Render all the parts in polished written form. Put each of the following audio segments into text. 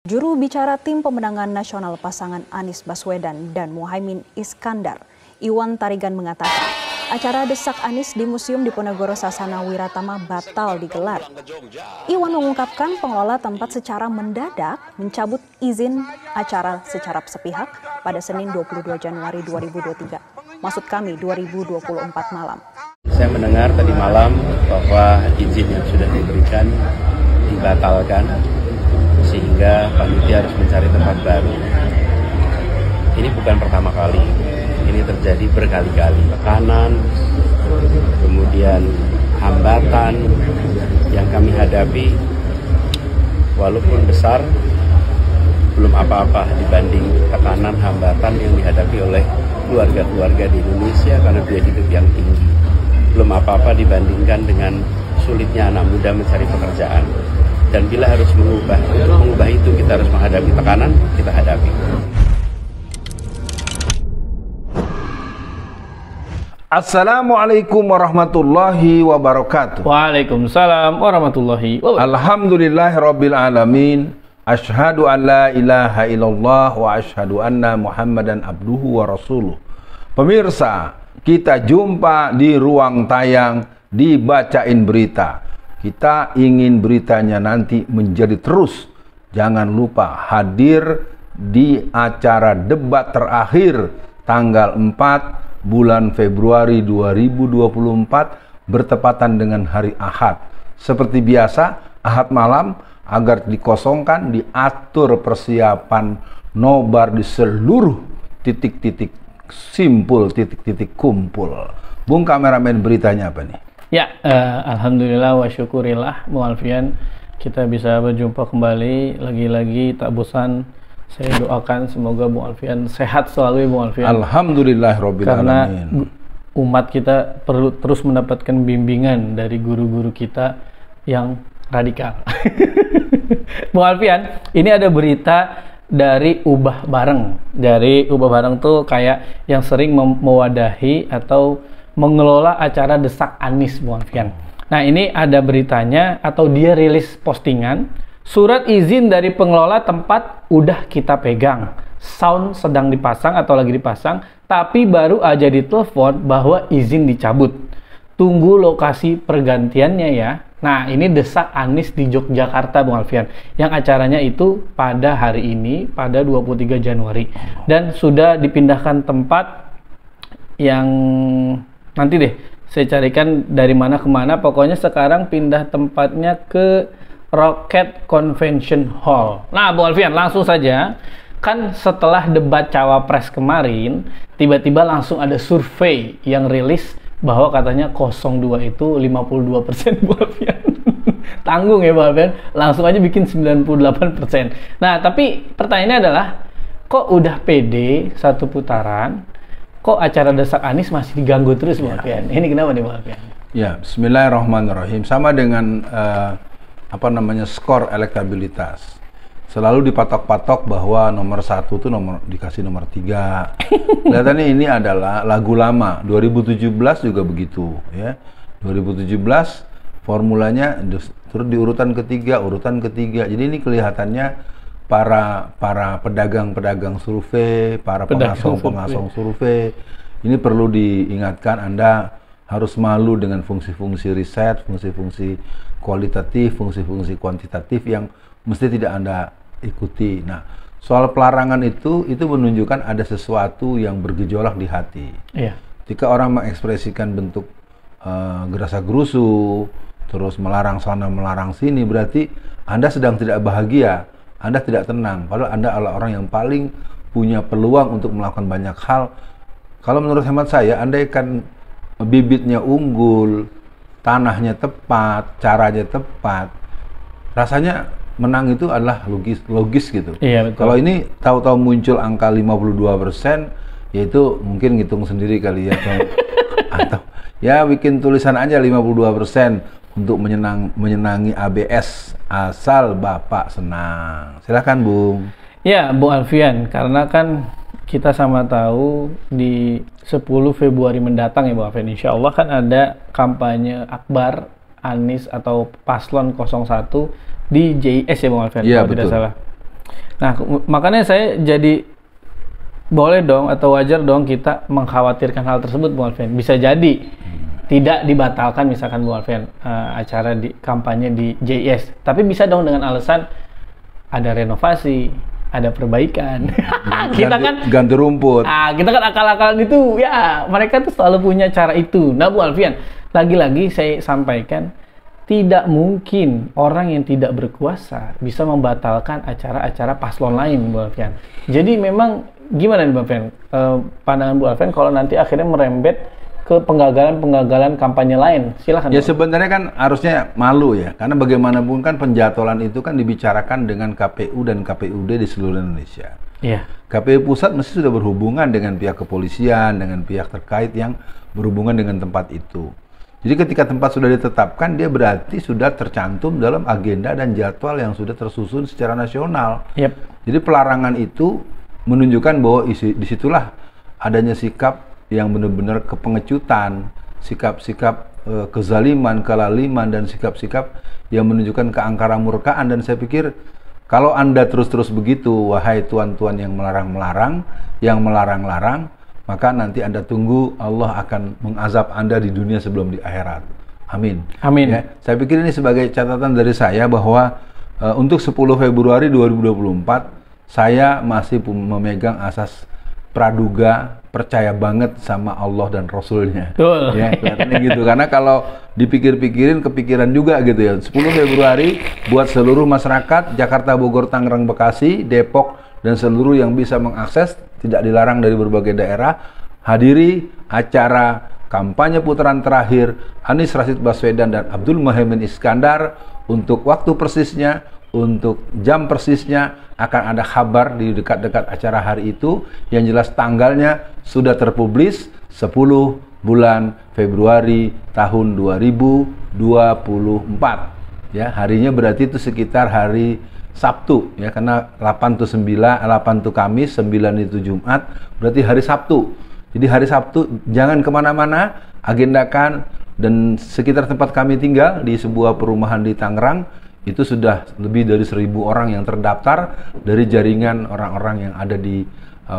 Juru bicara tim pemenangan nasional pasangan Anies Baswedan dan Muhaimin Iskandar, Iwan Tarigan mengatakan, acara desak Anies di Museum Diponegoro Sasana Wiratama batal digelar. Iwan mengungkapkan pengelola tempat secara mendadak mencabut izin acara secara sepihak pada Senin 22 Januari 2023. Maksud kami 2024 malam. Saya mendengar tadi malam bahwa izin yang sudah diberikan dibatalkan sehingga panitia harus mencari tempat baru. Ini bukan pertama kali, ini terjadi berkali-kali. Tekanan, kemudian hambatan yang kami hadapi walaupun besar belum apa-apa dibanding tekanan hambatan yang dihadapi oleh keluarga-keluarga di Indonesia karena biaya hidup yang tinggi. Belum apa-apa dibandingkan dengan sulitnya anak muda mencari pekerjaan. Dan bila harus untuk mengubah itu kita harus menghadapi tekanan, kita hadapi. Assalamualaikum warahmatullahi wabarakatuh. Waalaikumsalam warahmatullahi wabarakatuh. Alhamdulillahirabbil alamin. Asyhadu an la ilaha illallah wa asyhadu anna Muhammadan abduhu wa rasuluh. Pemirsa, kita jumpa di ruang tayang dibacain berita. Kita ingin beritanya nanti menjadi terus. Jangan lupa hadir di acara debat terakhir tanggal 4 bulan Februari 2024 bertepatan dengan hari Ahad. Seperti biasa, Ahad malam agar dikosongkan, diatur persiapan nobar di seluruh titik-titik simpul, titik-titik kumpul. Bung kameramen, beritanya apa nih? Ya, alhamdulillah wa syukurillah, Bu Alfian, kita bisa berjumpa kembali. Lagi-lagi tak bosan saya doakan semoga Bu Alfian sehat selalu, Bu Alfian. Alhamdulillahirabbil alamin. Karena umat kita perlu terus mendapatkan bimbingan dari guru-guru kita yang radikal. Bu Alfian, ini ada berita dari Ubah Bareng. Dari Ubah Bareng tuh kayak yang sering mewadahi atau mengelola acara desak Anies, Bu Alfian. Nah, ini ada beritanya atau dia rilis postingan, surat izin dari pengelola tempat udah kita pegang. Sound sedang dipasang atau lagi dipasang, tapi baru aja ditelepon bahwa izin dicabut. Tunggu lokasi pergantiannya ya. Nah, ini desak Anies di Yogyakarta, Bung Alfian. Yang acaranya itu pada hari ini, pada 23 Januari. Dan sudah dipindahkan tempat yang nanti deh saya carikan dari mana ke mana. Pokoknya sekarang pindah tempatnya ke Rocket Convention Hall. Nah, Bung Alfian, langsung saja. Kan setelah debat Cawapres kemarin, tiba-tiba langsung ada survei yang rilis bahwa katanya 02 itu 52%, Bu Alfian. Tanggung ya, Bu Alfian. Langsung aja bikin 98%. Nah, tapi pertanyaannya adalah, kok udah pede satu putaran, kok acara desak Anies masih diganggu terus, Bu Alfian? Ini kenapa nih, Bu Alfian? Ya, bismillahirrahmanirrahim. Sama dengan skor elektabilitas. Selalu dipatok-patok bahwa nomor 1 tuh dikasih nomor 3. Kelihatannya ini adalah lagu lama. 2017 juga begitu, ya. 2017 formulanya terus di urutan ketiga. Jadi ini kelihatannya para pedagang-pedagang survei, para pengasong survei, ini perlu diingatkan, Anda harus malu dengan fungsi-fungsi riset, fungsi-fungsi kualitatif, fungsi-fungsi kuantitatif yang mesti tidak Anda ikuti. Nah, soal pelarangan itu menunjukkan ada sesuatu yang bergejolak di hati. Iya. Jika orang mengekspresikan bentuk gerasa-gerusu, terus melarang sana, melarang sini, berarti Anda sedang tidak bahagia, Anda tidak tenang. Padahal Anda adalah orang yang paling punya peluang untuk melakukan banyak hal. Kalau menurut hemat saya, andaikan bibitnya unggul, tanahnya tepat, caranya tepat, rasanya menang itu adalah logis gitu. Iya, betul. Kalau ini tahu-tahu muncul angka 52%, yaitu mungkin ngitung sendiri kali ya, atau ya bikin tulisan aja 52% untuk menyenangi ABS asal Bapak senang. Silakan, Bung. Ya, Bu Alfian, karena kan kita sama tahu di 10 Februari mendatang ya, Bu Alfian, insya Allah kan ada kampanye akbar Anies atau Paslon 01 di JIS ya, Bung Alfian, ya, kalau tidak salah. Nah, makanya saya jadi boleh dong atau wajar dong kita mengkhawatirkan hal tersebut, Bung Alfian. Bisa jadi tidak dibatalkan misalkan Bung Alfian acara di kampanye di JIS, tapi bisa dong dengan alasan ada renovasi, ada perbaikan. Kita kan ganti rumput. Kita kan akal-akalan itu ya, mereka tuh selalu punya cara itu. Nah, Bung Alfian, lagi-lagi saya sampaikan tidak mungkin orang yang tidak berkuasa bisa membatalkan acara-acara paslon lain, Bu Alfian. Jadi memang gimana nih, Bu Alfian? Pandangan Bu Alfian kalau nanti akhirnya merembet ke penggagalan-penggagalan kampanye lain, silahkan. Ya sebenarnya kan harusnya malu ya, karena bagaimanapun kan penjadwalan itu kan dibicarakan dengan KPU dan KPUD di seluruh Indonesia. Iya. KPU pusat mesti sudah berhubungan dengan pihak kepolisian, dengan pihak terkait yang berhubungan dengan tempat itu. Jadi ketika tempat sudah ditetapkan, dia berarti sudah tercantum dalam agenda dan jadwal yang sudah tersusun secara nasional. Yep. Jadi pelarangan itu menunjukkan bahwa disitulah adanya sikap yang benar-benar kepengecutan, sikap-sikap kezaliman, kelaliman, dan sikap-sikap yang menunjukkan keangkara murkaan. Dan saya pikir kalau Anda terus-terus begitu, wahai tuan-tuan yang melarang-melarang, yang melarang-larang, maka nanti Anda tunggu Allah akan mengazab Anda di dunia sebelum di akhirat. Amin. Amin. Ya, saya pikir ini sebagai catatan dari saya bahwa untuk 10 Februari 2024 saya masih memegang asas praduga, percaya banget sama Allah dan Rasulnya. Betul. Ya, kelihatannya gitu. Karena kalau dipikir-pikirin, kepikiran juga gitu ya. 10 Februari buat seluruh masyarakat Jakarta, Bogor, Tangerang, Bekasi, Depok, dan seluruh yang bisa mengakses, tidak dilarang dari berbagai daerah, hadiri acara kampanye putaran terakhir Anies Rashid Baswedan dan Abdul Muhaimin Iskandar. Untuk waktu persisnya, untuk jam persisnya akan ada kabar di dekat-dekat acara hari itu. Yang jelas tanggalnya sudah terpublis 10 bulan Februari tahun 2024. Ya, harinya berarti itu sekitar hari Sabtu ya, karena 8 tuh Kamis, 9 itu Jumat, berarti hari Sabtu. Jadi hari Sabtu jangan kemana-mana, agendakan. Dan sekitar tempat kami tinggal di sebuah perumahan di Tangerang itu sudah lebih dari 1.000 orang yang terdaftar dari jaringan orang-orang yang ada di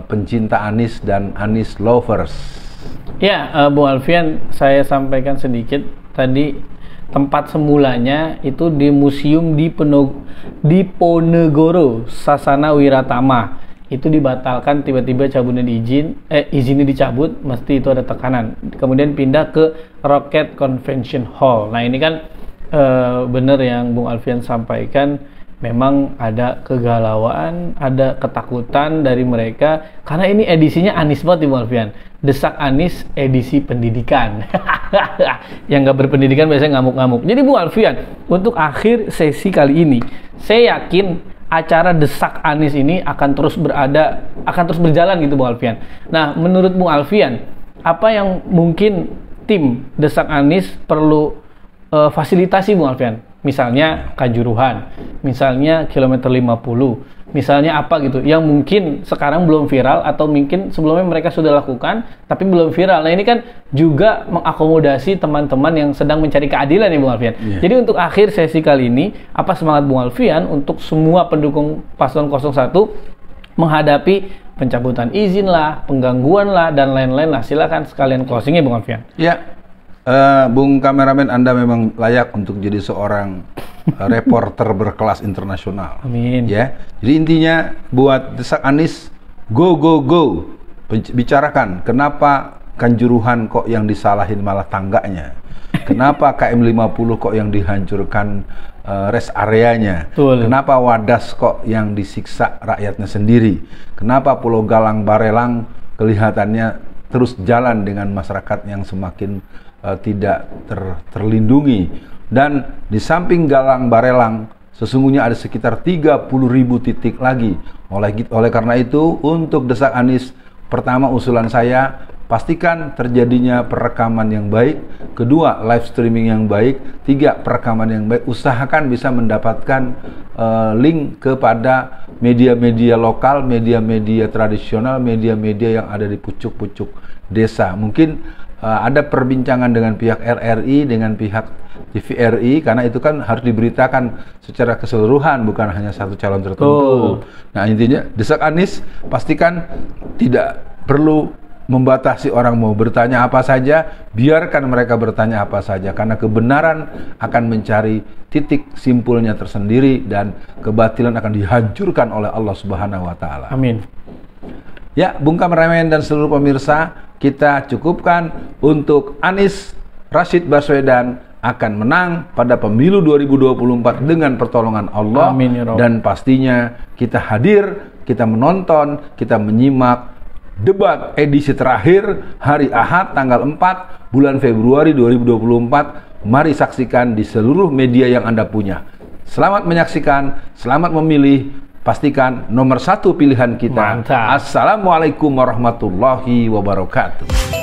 pencinta Anies dan Anies lovers. Ya, Bu Alfian, saya sampaikan sedikit tadi. Tempat semulanya itu di museum di Ponegoro Sasana Wiratama. Itu dibatalkan, tiba-tiba cabutnya izinnya dicabut, mesti itu ada tekanan. Kemudian pindah ke Rocket Convention Hall. Nah, ini kan benar yang Bung Alfian sampaikan, memang ada kegalauan, ada ketakutan dari mereka karena ini edisinya Anies banget, Bung Alfian. Desak Anies edisi pendidikan. Yang nggak berpendidikan biasanya ngamuk-ngamuk. Jadi Bung Alfian, untuk akhir sesi kali ini, saya yakin acara Desak Anies ini akan terus berjalan gitu Bung Alfian. Nah, menurut Bung Alfian, apa yang mungkin tim Desak Anies perlu fasilitasi Bung Alfian? Misalnya Kanjuruhan, misalnya kilometer 50, misalnya apa gitu yang mungkin sekarang belum viral atau mungkin sebelumnya mereka sudah lakukan tapi belum viral. Nah, ini kan juga mengakomodasi teman-teman yang sedang mencari keadilan ya Bung Alfian. Yeah. Jadi untuk akhir sesi kali ini, apa semangat Bung Alfian untuk semua pendukung paslon 01 menghadapi pencabutan izin lah, penggangguan lah, dan lain-lain lah. Silakan sekalian closingnya Bung Alfian. Ya. Bung kameramen, Anda memang layak untuk jadi seorang reporter berkelas internasional. Amin. Ya. Jadi intinya buat Desak Anies, go go go. Bicarakan kenapa Kanjuruhan kok yang disalahin malah tangganya. Kenapa KM 50 kok yang dihancurkan rest areanya. Betul. Kenapa Wadas kok yang disiksa rakyatnya sendiri. Kenapa Pulau Galang Barelang kelihatannya terus jalan dengan masyarakat yang semakin tidak terlindungi. Dan di samping Galang Barelang sesungguhnya ada sekitar 30.000 titik lagi. Oleh karena itu, untuk Desak Anies, pertama usulan saya, pastikan terjadinya perekaman yang baik. Kedua, live streaming yang baik. Tiga, perekaman yang baik. Usahakan bisa mendapatkan link kepada media-media lokal, media-media tradisional, media-media yang ada di pucuk-pucuk desa. Mungkin ada perbincangan dengan pihak RRI, dengan pihak TVRI, karena itu kan harus diberitakan secara keseluruhan, bukan hanya satu calon tertentu. Nah, intinya desak Anies, pastikan tidak perlu membatasi orang mau bertanya apa saja, biarkan mereka bertanya apa saja, karena kebenaran akan mencari titik simpulnya tersendiri dan kebatilan akan dihancurkan oleh Allah Subhanahu wa taala. Amin. Ya, Bung Kameramen dan seluruh pemirsa, kita cukupkan untuk Anies Rashid Baswedan akan menang pada pemilu 2024 dengan pertolongan Allah. Amin, ya Rabb. Dan pastinya kita hadir, kita menonton, kita menyimak debat edisi terakhir hari Ahad tanggal 4 bulan Februari 2024. Mari saksikan di seluruh media yang Anda punya. Selamat menyaksikan, selamat memilih, pastikan nomor 1 pilihan kita. Mantap. Assalamualaikum warahmatullahi wabarakatuh.